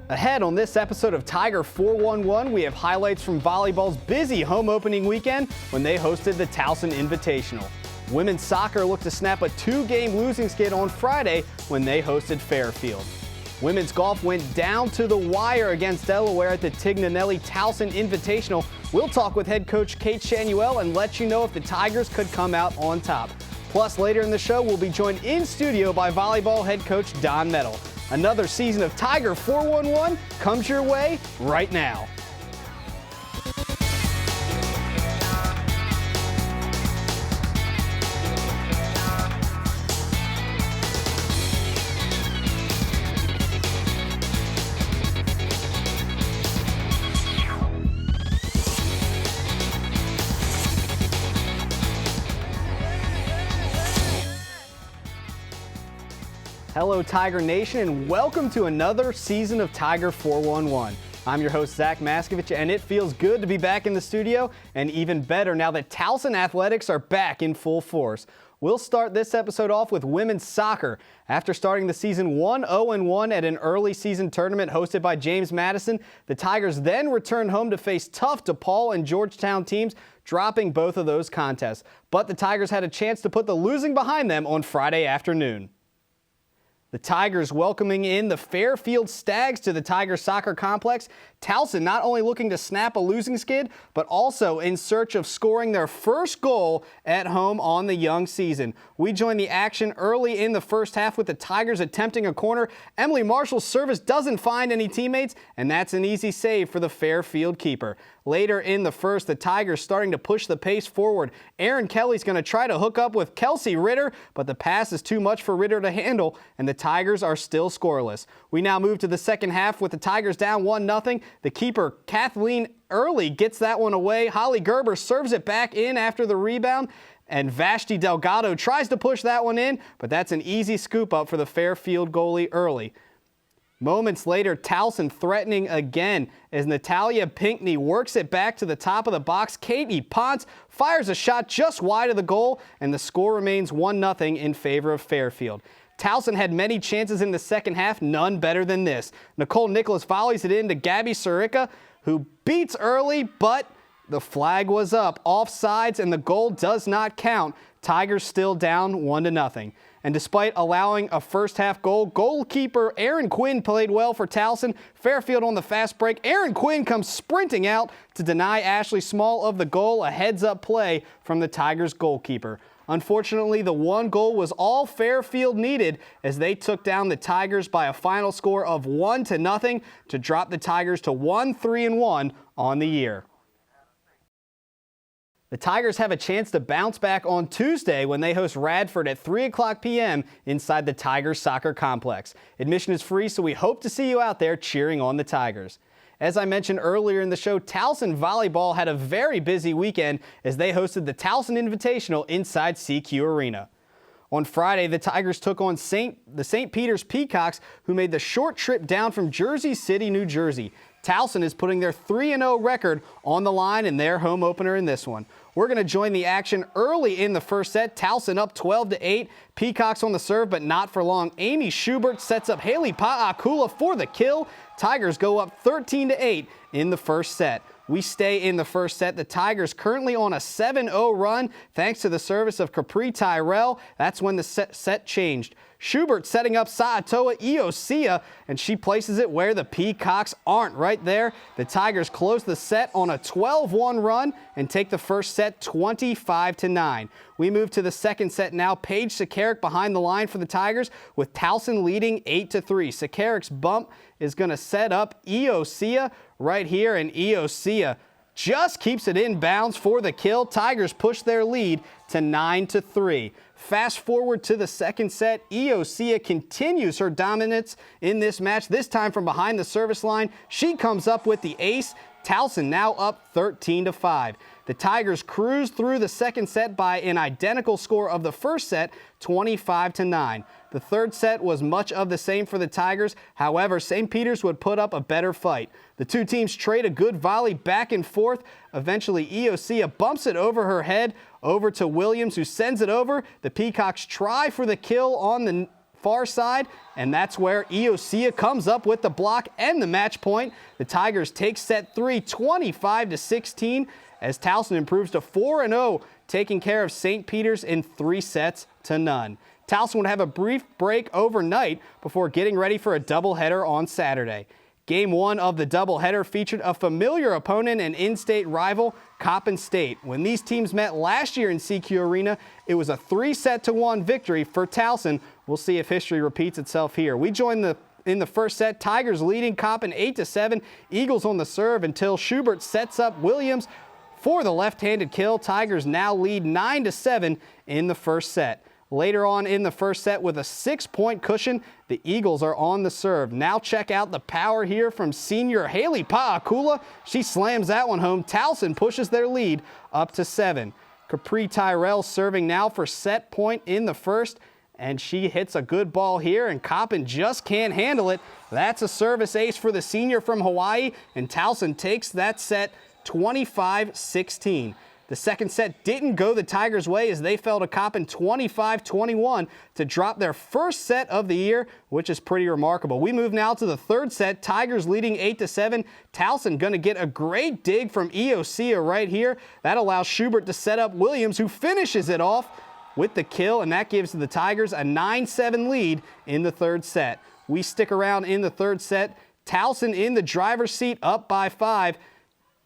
Ahead on this episode of Tiger 411, we have highlights from volleyball's busy home opening weekend when they hosted the Towson Invitational. Women's soccer looked to snap a 2-game losing skid on Friday when they hosted Fairfield. Women's golf went down to the wire against Delaware at the Tignanelli Towson Invitational. We'll talk with head coach Kate Shanuel and let you know if the Tigers could come out on top. Plus, later in the show, we'll be joined in studio by volleyball head coach Don Mettle. Another season of Tiger 411 comes your way right now. Hello Tiger Nation and welcome to another season of Tiger 411. I'm your host Zach Maskovich and it feels good to be back in the studio and even better now that Towson athletics are back in full force. We'll start this episode off with women's soccer. After starting the season 1-0-1 at an early season tournament hosted by James Madison, the Tigers then returned home to face tough DePaul and Georgetown teams, dropping both of those contests. But the Tigers had a chance to put the losing behind them on Friday afternoon. The Tigers welcoming in the Fairfield Stags to the Tiger Soccer Complex. Towson not only looking to snap a losing skid, but also in search of scoring their first goal at home on the young season. We joined the action early in the first half with the Tigers attempting a corner. Emily Marshall's service doesn't find any teammates, and that's an easy save for the Fairfield keeper. Later in the first, the Tigers starting to push the pace forward. Erin Kelly's going to try to hook up with Kelsey Ritter, but the pass is too much for Ritter to handle, and the Tigers are still scoreless. We now move to the second half with the Tigers down 1-0. The keeper, Kathleen Early, gets that one away. Holly Gerber serves it back in after the rebound, and Vashti Delgado tries to push that one in, but that's an easy scoop up for the Fairfield goalie Early. Moments later, Towson threatening again as Natalia Pinkney works it back to the top of the box. Katie Ponce fires a shot just wide of the goal, and the score remains 1-0 in favor of Fairfield. Towson had many chances in the second half, none better than this. Nicole Nicholas volleys it in to Gabby Sirica, who beats Early, but the flag was up. Offsides, and the goal does not count. Tigers still down 1-0. And despite allowing a first-half goal, goalkeeper Aaron Quinn played well for Towson. Fairfield on the fast break. Aaron Quinn comes sprinting out to deny Ashley Small of the goal, a heads-up play from the Tigers goalkeeper. Unfortunately, the one goal was all Fairfield needed as they took down the Tigers by a final score of 1-0 to drop the Tigers to 1-3-1 on the year. The Tigers have a chance to bounce back on Tuesday when they host Radford at 3 o'clock p.m. inside the Tigers Soccer Complex. Admission is free, so we hope to see you out there cheering on the Tigers. As I mentioned earlier in the show, Towson Volleyball had a very busy weekend as they hosted the Towson Invitational inside CQ Arena. On Friday, the Tigers took on the St. Peter's Peacocks, who made the short trip down from Jersey City, New Jersey. Towson is putting their 3-0 record on the line in their home opener in this one. We're going to join the action early in the first set. Towson up 12-8. Peacocks on the serve, but not for long. Amy Schubert sets up Haley Pa'akula for the kill. Tigers go up 13-8 in the first set. We stay in the first set. The Tigers currently on a 7-0 run thanks to the service of Capri Tyrell. That's when the set changed. Schubert setting up Saatoa Iosia, and she places it where the Peacocks aren't. Right there, the Tigers close the set on a 12-1 run and take the first set 25-9. We move to the second set now. Paige Sakarik behind the line for the Tigers with Towson leading 8-3. Sakarik's bump is going to set up Iosia right here, and Iosia just keeps it in bounds for the kill. Tigers push their lead to 9-3. Fast forward to the second set. Iosia continues her dominance in this match, this time from behind the service line. She comes up with the ace. Towson now up 13-5. The Tigers cruise through the second set by an identical score of the first set, 25-9. The third set was much of the same for the Tigers. However, St. Peter's would put up a better fight. The two teams trade a good volley back and forth. Eventually, Iosia bumps it over her head over to Williams, who sends it over. The Peacocks try for the kill on the far side, and that's where Iosia comes up with the block and the match point. The Tigers take set 3, 25-16, as Towson improves to 4-0, taking care of St. Peter's in 3 sets to none. Towson would have a brief break overnight before getting ready for a doubleheader on Saturday. Game 1 of the doubleheader featured a familiar opponent and in-state rival, Coppin State. When these teams met last year in CQ Arena, it was a 3-1 victory for Towson. We'll see if history repeats itself here. We joined in the first set, Tigers leading Coppin 8-7, Eagles on the serve until Schubert sets up Williams for the left-handed kill. Tigers now lead 9-7 in the first set. Later on in the first set, with a 6-point cushion, the Eagles are on the serve. Now check out the power here from senior Haley Paakula. She slams that one home. Towson pushes their lead up to 7. Capri Tyrell serving now for set point in the first, and she hits a good ball here, and Coppin just can't handle it. That's a service ace for the senior from Hawaii, and Towson takes that set 25-16. The second set didn't go the Tigers' way as they fell to Coppin 25-21 to drop their first set of the year, which is pretty remarkable. We move now to the third set. Tigers leading 8-7. Towson going to get a great dig from Iosia right here. That allows Schubert to set up Williams, who finishes it off with the kill, and that gives the Tigers a 9-7 lead in the third set. We stick around in the third set. Towson in the driver's seat, up by 5.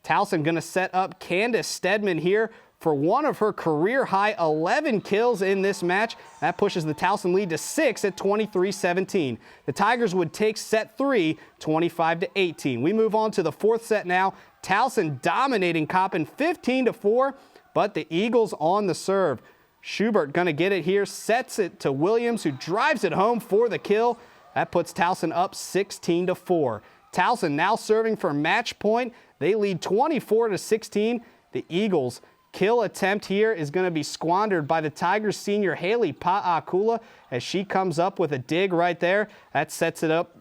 Towson going to set up Candace Stedman here for one of her career-high 11 kills in this match. That pushes the Towson lead to 6 at 23-17. The Tigers would take set 3, 25-18. We move on to the fourth set now. Towson dominating Coppin 15-4, but the Eagles on the serve. Schubert going to get it here, sets it to Williams, who drives it home for the kill. That puts Towson up 16-4. Towson now serving for match point. They lead 24-16. The Eagles' kill attempt here is going to be squandered by the Tigers senior Haley Paakula as she comes up with a dig right there. That sets it up,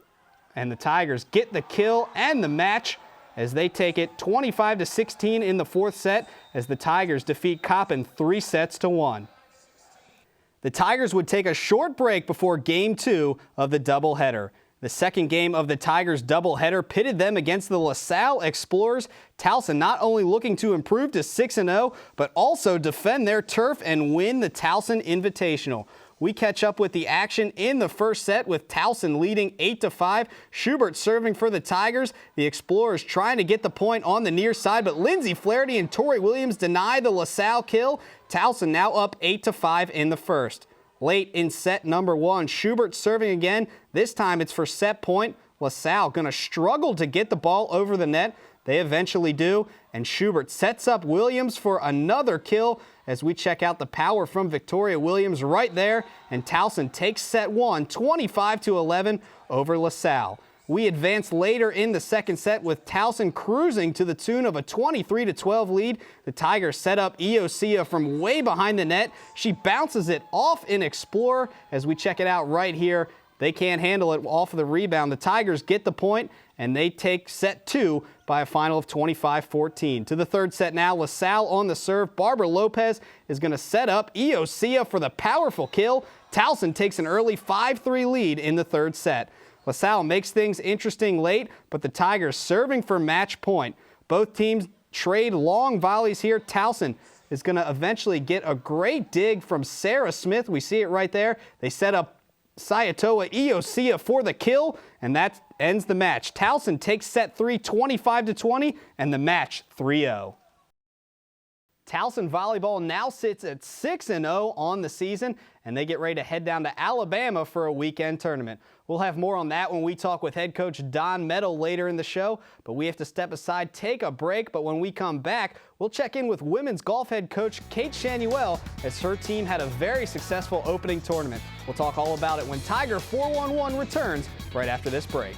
and the Tigers get the kill and the match as they take it 25-16 in the fourth set as the Tigers defeat Coppin 3-1. The Tigers would take a short break before Game 2 of the doubleheader. The second game of the Tigers doubleheader pitted them against the LaSalle Explorers. Towson not only looking to improve to 6-0, but also defend their turf and win the Towson Invitational. We catch up with the action in the first set with Towson leading 8-5. Schubert serving for the Tigers. The Explorers trying to get the point on the near side, but Lindsay Flaherty and Tori Williams deny the LaSalle kill. Towson now up 8-5 in the first. Late in set number 1, Schubert serving again. This time it's for set point. LaSalle going to struggle to get the ball over the net. They eventually do, and Schubert sets up Williams for another kill as we check out the power from Victoria Williams right there, and Towson takes set 1, 25-11 over LaSalle. We advance later in the second set with Towson cruising to the tune of a 23-12 lead. The Tigers set up Iosia from way behind the net. She bounces it off in Explorer as we check it out right here. They can't handle it off of the rebound. The Tigers get the point, and they take set 2 by a final of 25-14. To the third set now, LaSalle on the serve. Barbara Lopez is going to set up Iosia for the powerful kill. Towson takes an early 5-3 lead in the third set. LaSalle makes things interesting late, but the Tigers serving for match point. Both teams trade long volleys here. Towson is going to eventually get a great dig from Sarah Smith. We see it right there. They set up Sayatoa Iosia for the kill, and that ends the match. Towson takes set 3, 25-20, and the match 3-0. Towson Volleyball now sits at 6-0 on the season, and they get ready to head down to Alabama for a weekend tournament. We'll have more on that when we talk with head coach Don Meadow later in the show, but we have to step aside, take a break, but when we come back, we'll check in with women's golf head coach Kate Shanuel as her team had a very successful opening tournament. We'll talk all about it when Tiger 411 returns right after this break.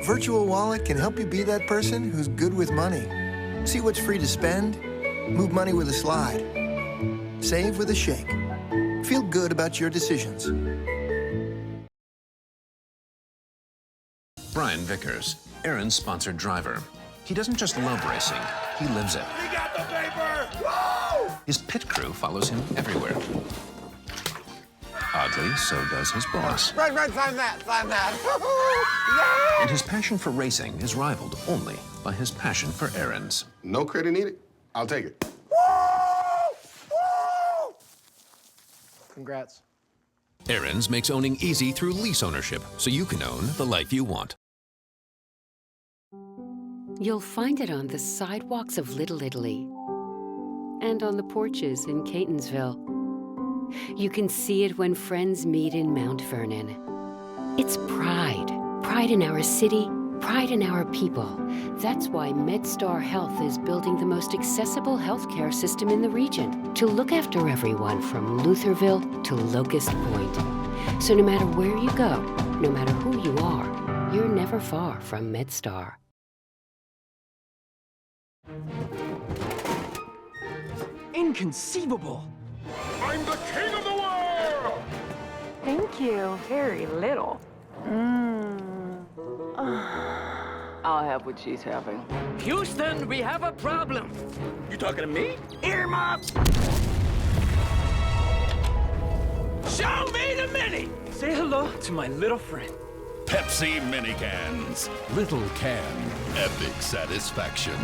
Virtual Wallet can help you be that person who's good with money. See what's free to spend, move money with a slide, Save with a shake. Feel good about your decisions. Brian Vickers, Aaron's sponsored driver. He doesn't just love racing, he lives it. We got the paper! Woo! His pit crew follows him everywhere. Oddly, so does his boss. Right, sign that. Yeah! And his passion for racing is rivaled only by his passion for errands. No credit needed. I'll take it. Woo! Congrats. Errands makes owning easy through lease ownership, so you can own the life you want. You'll find it on the sidewalks of Little Italy and on the porches in Catonsville. You can see it when friends meet in Mount Vernon. It's pride. Pride in our city, pride in our people. That's why MedStar Health is building the most accessible healthcare system in the region to look after everyone from Lutherville to Locust Point. So no matter where you go, no matter who you are, you're never far from MedStar. Inconceivable! I'm the king of the world! Thank you. Very little. I'll have what she's having. Houston, we have a problem. You talking to me? Earmuffs! Show me the mini! Say hello to my little friend. Pepsi mini cans. Little can. Epic satisfaction.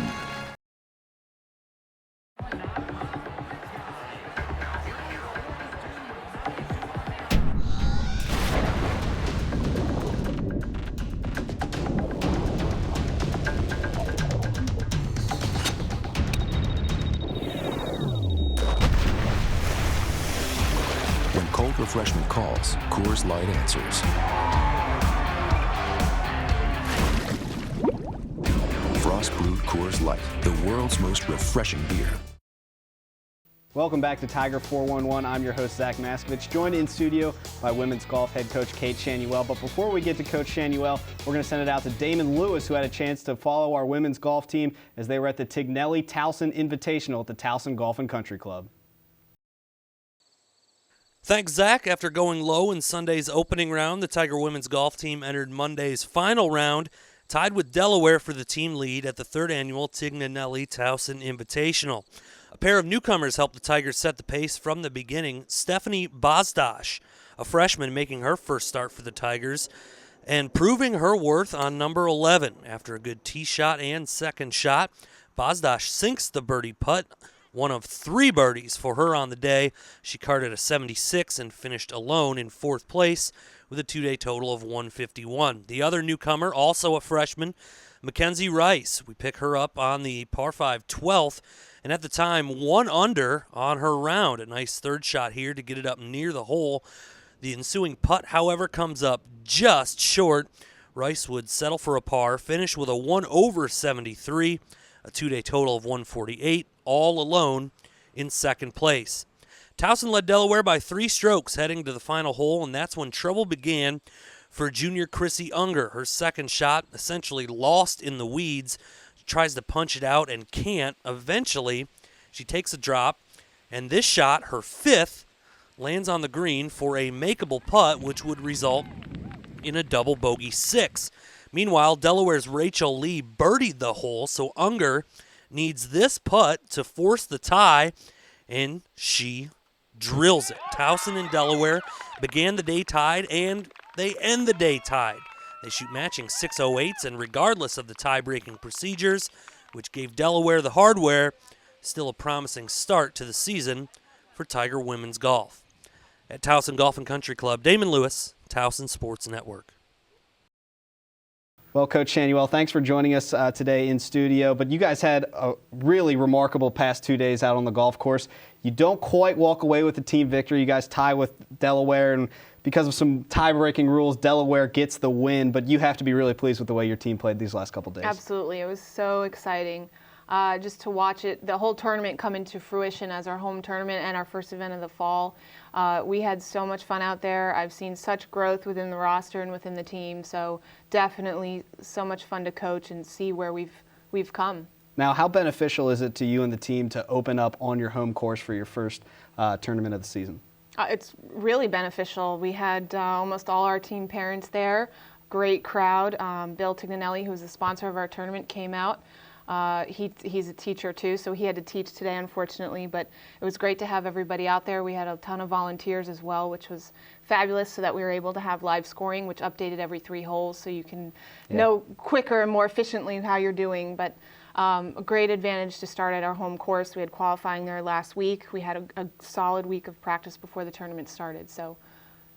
When cold refreshment calls, Coors Light answers. Frost brewed Coors Light, the world's most refreshing beer. Welcome back to Tiger 411. I'm your host, Zach Maskovich, joined in studio by women's golf head coach Kate Shanuel. But before we get to Coach Shanuel, we're going to send it out to Damon Lewis, who had a chance to follow our women's golf team as they were at the Tignelli Towson Invitational at the Towson Golf and Country Club. Thanks, Zach. After going low in Sunday's opening round, the Tiger women's golf team entered Monday's final round, tied with Delaware for the team lead at the third annual Tignelli Towson Invitational. A pair of newcomers helped the Tigers set the pace from the beginning. Stephanie Bozdosh, a freshman making her first start for the Tigers, and proving her worth on number 11. After a good tee shot and second shot, Bozdosh sinks the birdie putt, one of 3 birdies for her on the day. She carded a 76 and finished alone in 4th place with a 2-day total of 151. The other newcomer, also a freshman, Mackenzie Rice. We pick her up on the par 5 12th, and at the time, 1 under on her round. A nice third shot here to get it up near the hole. The ensuing putt, however, comes up just short. Rice would settle for a par, finish with a 1 over 73, a 2-day total of 148, all alone in 2nd place. Towson led Delaware by 3 strokes heading to the final hole, and that's when trouble began for junior Chrissy Unger. Her second shot essentially lost in the weeds. She tries to punch it out and can't. Eventually, she takes a drop, and this shot, her 5th, lands on the green for a makeable putt, which would result in a double bogey 6. Meanwhile, Delaware's Rachel Lee birdied the hole, so Unger needs this putt to force the tie, and she drills it. Towson and Delaware began the day tied, and they end the day tied. They shoot matching 608s, and regardless of the tie-breaking procedures, which gave Delaware the hardware, still a promising start to the season for Tiger women's golf. At Towson Golf and Country Club, Damon Lewis, Towson Sports Network. Well, Coach Shanuel, thanks for joining us today in studio. But you guys had a really remarkable past 2 days out on the golf course. You don't quite walk away with the team victory. You guys tie with Delaware, and because of some tie-breaking rules, Delaware gets the win. But you have to be really pleased with the way your team played these last couple days. Absolutely. It was so exciting just to watch it, the whole tournament come into fruition as our home tournament and our first event of the fall. We had so much fun out there. I've seen such growth within the roster and within the team. So definitely so much fun to coach and see where we've come. Now, how beneficial is it to you and the team to open up on your home course for your first tournament of the season? It's really beneficial. We had almost all our team parents there. Great crowd. Bill Tignanelli, who's the sponsor of our tournament, came out. He's a teacher too, so he had to teach today, unfortunately, but it was great to have everybody out there. We had a ton of volunteers as well, which was fabulous, so that we were able to have live scoring, which updated every 3 holes, so you can know quicker and more efficiently how you're doing. But a great advantage to start at our home course. We had qualifying there last week. We had a solid week of practice before the tournament started, so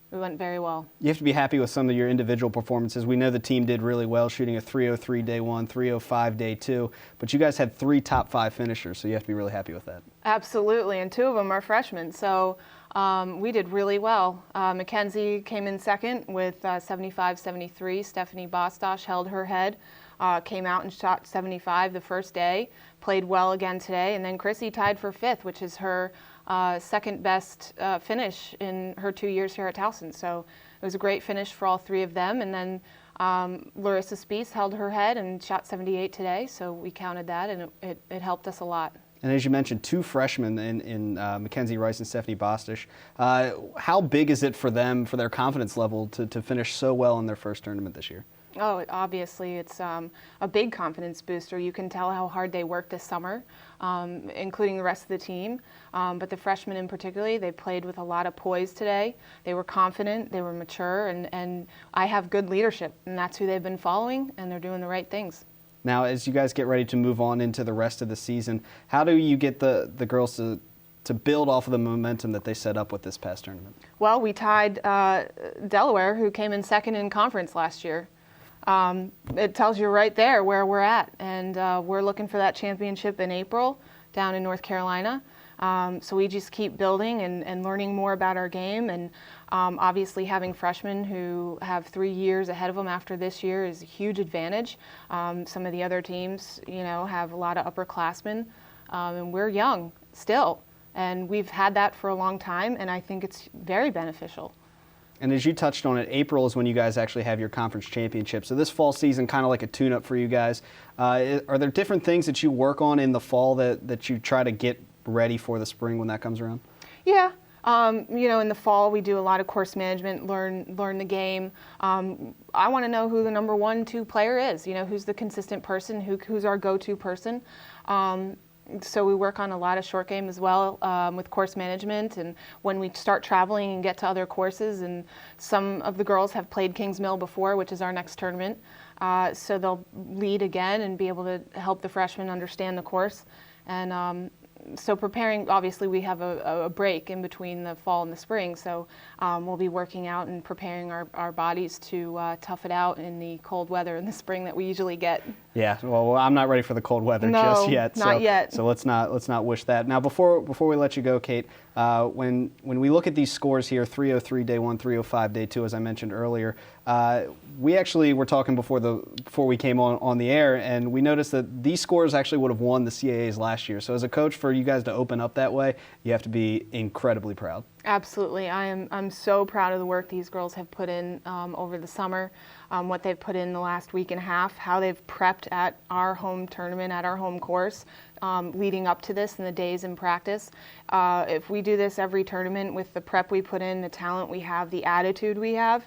it went very well. You have to be happy with some of your individual performances. We know the team did really well, shooting a 303 day 1, 305 day 2, but you guys had 3 top 5 finishers, so you have to be really happy with that. Absolutely, and 2 of them are freshmen, so we did really well. Mackenzie came in second with 75-73. Stephanie Bostosh held her head, came out and shot 75 the first day, played well again today, and then Chrissy tied for 5th, which is her second best finish in her 2 years here at Towson. So it was a great finish for all 3 of them. And then Larissa Spies held her head and shot 78 today, so we counted that, and it helped us a lot. And as you mentioned, 2 freshmen in Mackenzie Rice and Stephanie Bostish. How big is it for them, for their confidence level, to finish so well in their first tournament this year? Oh, obviously, it's a big confidence booster. You can tell how hard they worked this summer, including the rest of the team. But the freshmen in particular, they played with a lot of poise today. They were confident, they were mature, and I have good leadership, and that's who they've been following, and they're doing the right things. Now, as you guys get ready to move on into the rest of the season, how do you get the girls to build off of the momentum that they set up with this past tournament? Well, we tied Delaware, who came in second in conference last year. It tells you right there where we're at, and we're looking for that championship in April down in North Carolina. So we just keep building and learning more about our game, and obviously having freshmen who have 3 years ahead of them after this year is a huge advantage. Some of the other teams, have a lot of upperclassmen, and we're young still, and we've had that for a long time, and I think it's very beneficial. And as you touched on it, April is when you guys actually have your conference championship. So this fall season, kind of like a tune-up for you guys. Are there different things that you work on in the fall that you try to get ready for the spring when that comes around? Yeah. In the fall we do a lot of course management, learn the game. I want to know who the number 1, 2 player is. Who's the consistent person, who's our go-to person. So we work on a lot of short game as well with course management, and when we start traveling and get to other courses, and some of the girls have played Kings Mill before, which is our next tournament, so they'll lead again and be able to help the freshmen understand the course. And so preparing, obviously we have a break in between the fall and the spring, so we'll be working out and preparing our bodies to tough it out in the cold weather in the spring that we usually get. Yeah, well, I'm not ready for the cold weather just yet. Not yet. So let's not wish that. Now, before we let you go, Kate, when we look at these scores here, 303 day 1, 305 day 2, as I mentioned earlier, we actually were talking before we came on the air, and we noticed that these scores actually would have won the CAAs last year. So as a coach, for you guys to open up that way, you have to be incredibly proud. Absolutely. I'm so proud of the work these girls have put in over the summer, what they've put in the last week and a half, how they've prepped at our home tournament, at our home course, leading up to this and the days in practice. If we do this every tournament with the prep we put in, the talent we have, the attitude we have,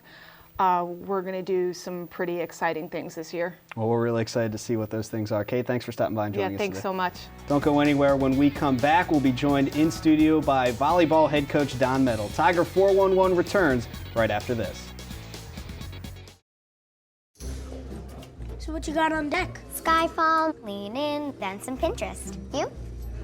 we're going to do some pretty exciting things this year. Well, we're really excited to see what those things are. Kate, thanks for stopping by and joining us today. Yeah, thanks so much. Don't go anywhere. When we come back, we'll be joined in studio by volleyball head coach Don Metal. Tiger 411 returns right after this. So what you got on deck? Skyfall, Lean In, then some Pinterest. You?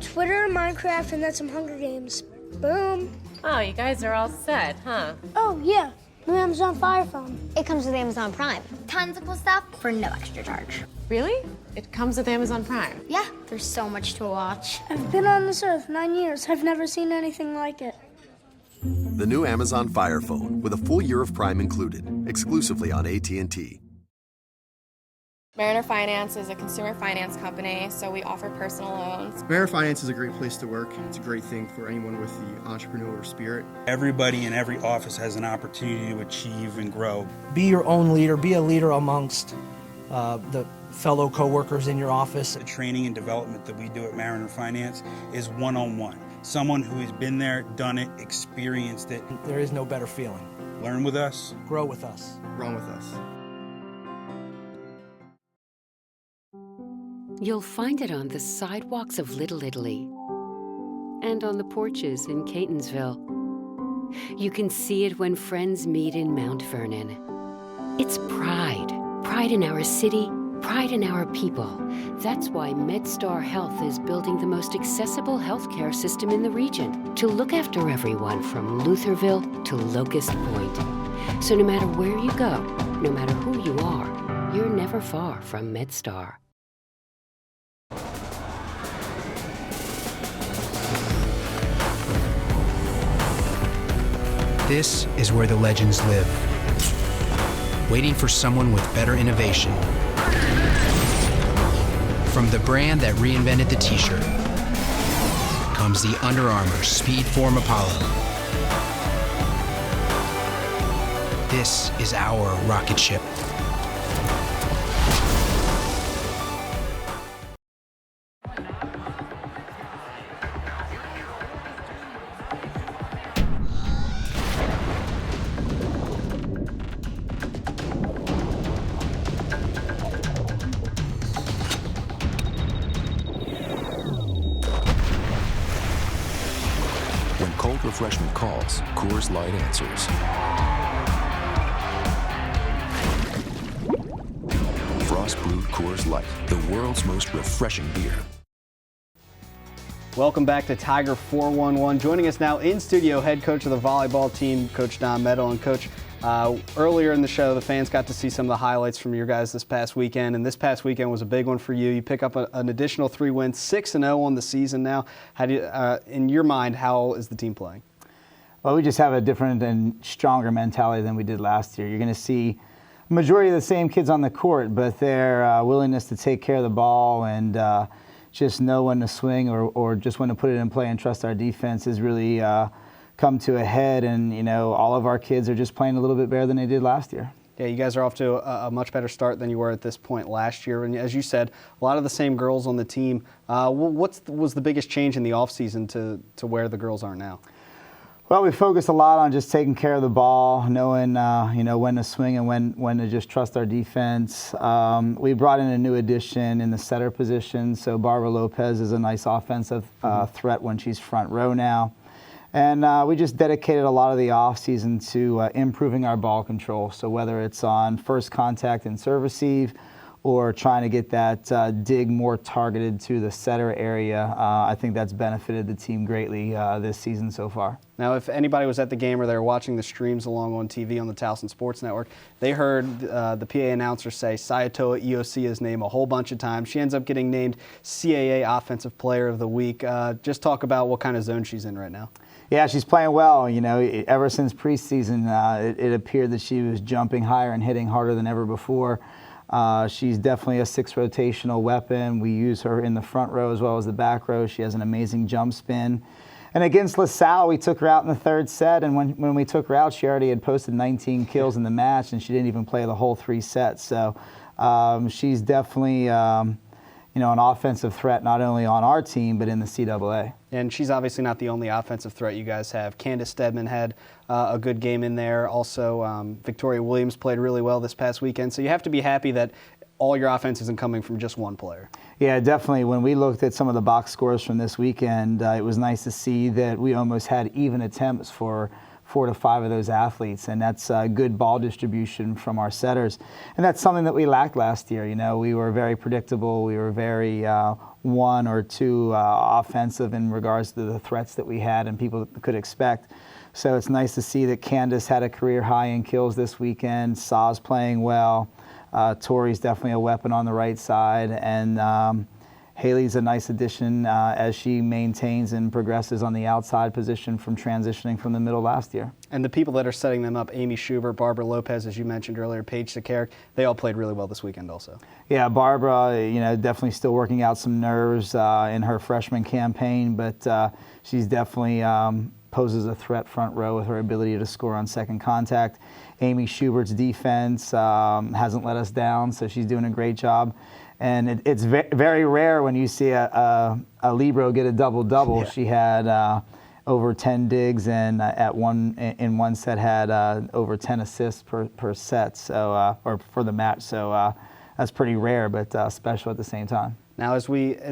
Twitter, Minecraft, and then some Hunger Games. Boom. Oh, you guys are all set, huh? Oh, yeah. New Amazon Fire Phone. It comes with Amazon Prime. Tons of cool stuff for no extra charge. Really? It comes with Amazon Prime? Yeah, there's so much to watch. I've been on this earth 9 years. I've never seen anything like it. The new Amazon Fire Phone with a full year of Prime included, exclusively on AT&T. Mariner Finance is a consumer finance company, so we offer personal loans. Mariner Finance is a great place to work. It's a great thing for anyone with the entrepreneurial spirit. Everybody in every office has an opportunity to achieve and grow. Be your own leader. Be a leader amongst the fellow coworkers in your office. The training and development that we do at Mariner Finance is one-on-one. Someone who has been there, done it, experienced it. There is no better feeling. Learn with us. Grow with us. Run with us. You'll find it on the sidewalks of Little Italy and on the porches in Catonsville. You can see it when friends meet in Mount Vernon. It's pride. Pride in our city, pride in our people. That's why MedStar Health is building the most accessible healthcare system in the region to look after everyone from Lutherville to Locust Point. So no matter where you go, no matter who you are, you're never far from MedStar. This is where the legends live, waiting for someone with better innovation. From the brand that reinvented the t-shirt comes the Under Armour Speedform Apollo. This is our rocket ship. Cold refreshment calls, Coors Light answers. Frost brewed Coors Light, the world's most refreshing beer. Welcome back to Tiger 411. Joining us now in studio, head coach of the volleyball team, Coach Don Meadow. And Coach, earlier in the show, the fans got to see some of the highlights from your guys this past weekend, and this past weekend was a big one for you. You pick up an additional 3 wins, 6-0 on the season now. How do you, in your mind, how is the team playing? Well, we just have a different and stronger mentality than we did last year. You're going to see a majority of the same kids on the court, but their willingness to take care of the ball and just know when to swing or just when to put it in play and trust our defense has really come to a head. And, you know, all of our kids are just playing a little bit better than they did last year. Yeah, you guys are off to a much better start than you were at this point last year. And as you said, a lot of the same girls on the team. What was the biggest change in the offseason to where the girls are now? Well, we focused a lot on just taking care of the ball, knowing you know, when to swing and when to just trust our defense. We brought in a new addition in the setter position, so Barbara Lopez is a nice offensive threat when she's front row now. And we just dedicated a lot of the offseason to improving our ball control. So whether it's on first contact and serve receive, or trying to get that dig more targeted to the setter area, I think that's benefited the team greatly this season so far. Now, if anybody was at the game or they were watching the streams along on TV on the Towson Sports Network, they heard the PA announcer say Sayatoa Iosia's name a whole bunch of times. She ends up getting named CAA Offensive Player of the Week. Just talk about what kind of zone she's in right now. Yeah, she's playing well. You know, ever since preseason, it appeared that she was jumping higher and hitting harder than ever before. She's definitely a 6 rotational weapon. We use her in the front row as well as the back row. She has an amazing jump spin. And against LaSalle, we took her out in the 3rd set, and when we took her out, she already had posted 19 kills in the match, and she didn't even play the whole 3 sets. So she's definitely you know, an offensive threat not only on our team but in the CAA. And she's obviously not the only offensive threat you guys have. Candace Stedman had a good game in there. Also, Victoria Williams played really well this past weekend. So you have to be happy that all your offense isn't coming from just one player. Yeah, definitely. When we looked at some of the box scores from this weekend, it was nice to see that we almost had even attempts for 4 to 5 of those athletes, and that's good ball distribution from our setters. And that's something that we lacked last year. You know, we were very predictable. We were very 1 or 2 offensive in regards to the threats that we had and people could expect. So it's nice to see that Candace had a career high in kills this weekend. Saw's playing well. Tori's definitely a weapon on the right side, and Haley's a nice addition as she maintains and progresses on the outside position from transitioning from the middle last year. And the people that are setting them up, Amy Schubert, Barbara Lopez, as you mentioned earlier, Paige Sekarek, they all played really well this weekend also. Yeah, Barbara, you know, definitely still working out some nerves in her freshman campaign, but she's definitely poses a threat front row with her ability to score on second contact. Amy Schubert's defense hasn't let us down, so she's doing a great job. And it's very rare when you see a libero get a double-double. Yeah. She had over 10 digs and in one set had over 10 assists per set, so or for the match. So that's pretty rare, but special at the same time. Now, as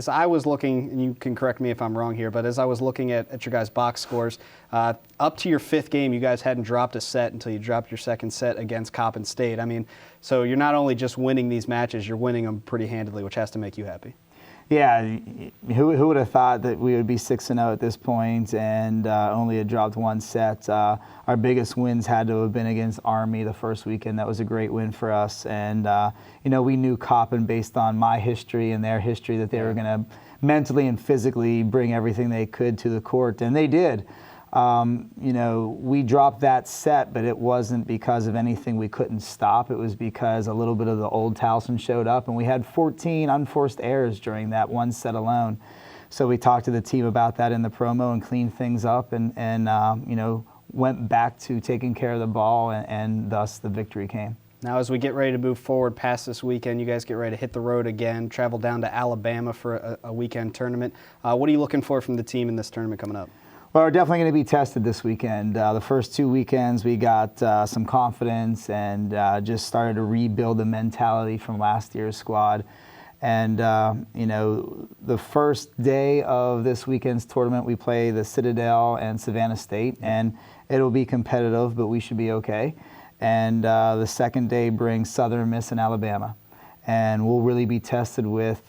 I was looking, and you can correct me if I'm wrong here, but as I was looking at your guys' box scores, up to your 5th game, you guys hadn't dropped a set until you dropped your 2nd set against Coppin State. I mean, so you're not only just winning these matches, you're winning them pretty handily, which has to make you happy. Yeah, who would have thought that we would be 6-0 at this point and only had dropped 1 set. Our biggest wins had to have been against Army the first weekend. That was a great win for us. And, we knew Coppin, based on my history and their history, that they were going to mentally and physically bring everything they could to the court, and they did. We dropped that set, but it wasn't because of anything we couldn't stop. It was because a little bit of the old Towson showed up, and we had 14 unforced errors during that 1 set alone. So we talked to the team about that in the promo and cleaned things up and went back to taking care of the ball, and thus the victory came. Now, as we get ready to move forward past this weekend, you guys get ready to hit the road again, travel down to Alabama for a weekend tournament. What are you looking for from the team in this tournament coming up? Well, we're definitely going to be tested this weekend. The first 2 weekends, we got some confidence and just started to rebuild the mentality from last year's squad. And, the first day of this weekend's tournament, we play the Citadel and Savannah State, and it'll be competitive, but we should be okay. And the second day brings Southern Miss and Alabama. And we'll really be tested with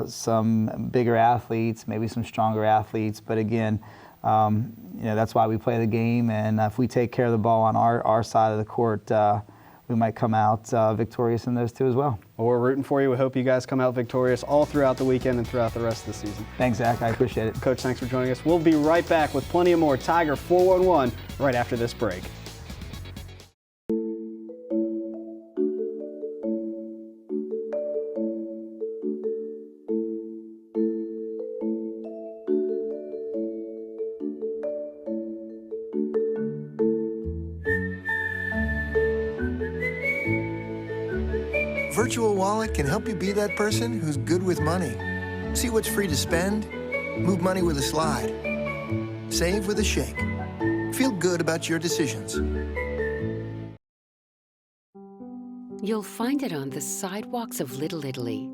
some bigger athletes, maybe some stronger athletes, but again, that's why we play the game, and if we take care of the ball on our side of the court, we might come out victorious in those 2 as well. Well, we're rooting for you. We hope you guys come out victorious all throughout the weekend and throughout the rest of the season. Thanks, Zach. I appreciate it. Coach, thanks for joining us. We'll be right back with plenty of more Tiger 411 right after this break. Virtual Wallet can help you be that person who's good with money. See what's free to spend, move money with a slide, save with a shake. Feel good about your decisions. You'll find it on the sidewalks of Little Italy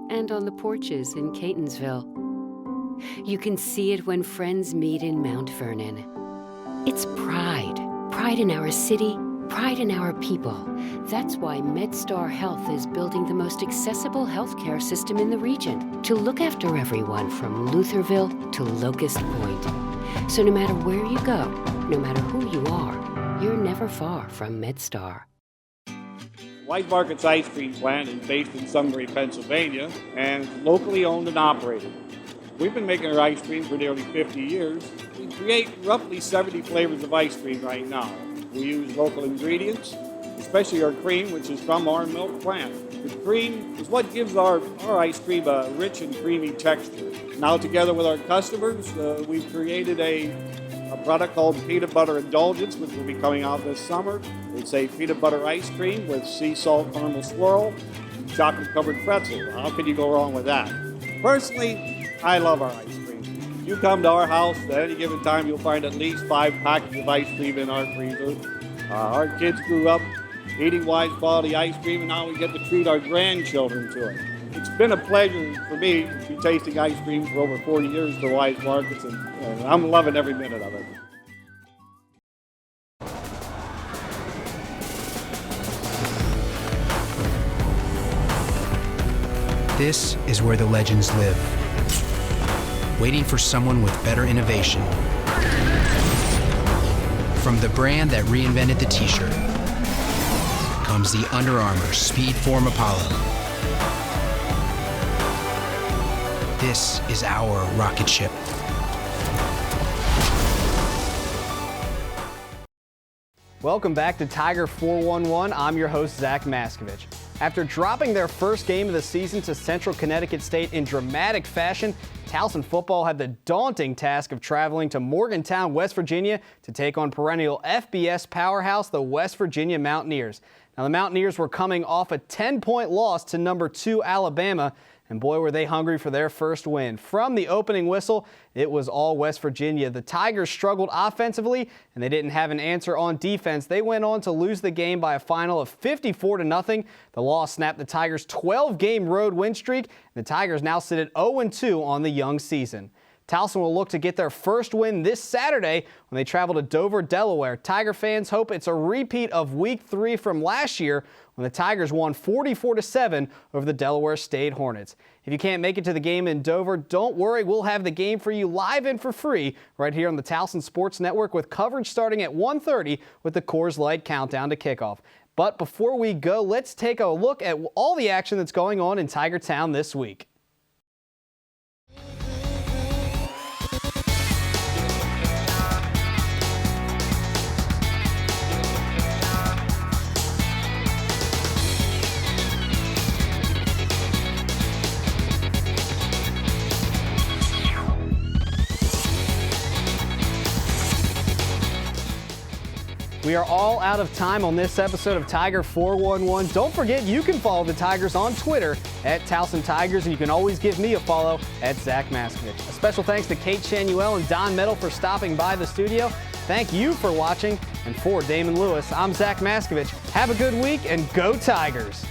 and on the porches in Catonsville. You can see it when friends meet in Mount Vernon. It's pride. Pride in our city, pride in our people. That's why MedStar Health is building the most accessible healthcare system in the region to look after everyone from Lutherville to Locust Point. So no matter where you go, no matter who you are, you're never far from MedStar. Wise Market's ice cream plant is based in Sunbury, Pennsylvania, and it's locally owned and operated. We've been making our ice cream for nearly 50 years. We create roughly 70 flavors of ice cream right now. We use local ingredients, especially our cream, which is from our milk plant. The cream is what gives our ice cream a rich and creamy texture. Now, together with our customers, we've created a product called Peanut Butter Indulgence, which will be coming out this summer. It's a peanut butter ice cream with sea salt caramel swirl, chocolate-covered pretzel. How can you go wrong with that? Personally, I love our ice cream. If you come to our house at any given time, you'll find at least 5 packages of ice cream in our freezer. Our kids grew up eating Wise quality ice cream, and now we get to treat our grandchildren to it. It's been a pleasure for me to be tasting ice cream for over 40 years at the Wise Markets, and I'm loving every minute of it. This is where the legends live, waiting for someone with better innovation. From the brand that reinvented the t-shirt comes the Under Armour Speedform Apollo. This is our rocket ship. Welcome back to Tiger 411. I'm your host, Zach Maskovich. After dropping their first game of the season to Central Connecticut State in dramatic fashion, Towson football had the daunting task of traveling to Morgantown, West Virginia to take on perennial FBS powerhouse, the West Virginia Mountaineers. Now, the Mountaineers were coming off a 10-point loss to number 2 Alabama, and boy, were they hungry for their first win. From the opening whistle, it was all West Virginia. The Tigers struggled offensively, and they didn't have an answer on defense. They went on to lose the game by a final of 54-0. The loss snapped the Tigers' 12-game road win streak, and the Tigers now sit at 0-2 on the young season. Towson will look to get their first win this Saturday when they travel to Dover, Delaware. Tiger fans hope it's a repeat of Week 3 from last year when the Tigers won 44-7 over the Delaware State Hornets. If you can't make it to the game in Dover, don't worry. We'll have the game for you live and for free right here on the Towson Sports Network with coverage starting at 1:30 with the Coors Light countdown to kickoff. But before we go, let's take a look at all the action that's going on in Tiger Town this week. We are all out of time on this episode of Tiger 411. Don't forget, you can follow the Tigers on Twitter at Towson Tigers, and you can always give me a follow at Zach Maskovich. A special thanks to Kate Shanuel and Don Metal for stopping by the studio. Thank you for watching, and for Damon Lewis, I'm Zach Maskovich. Have a good week, and go Tigers!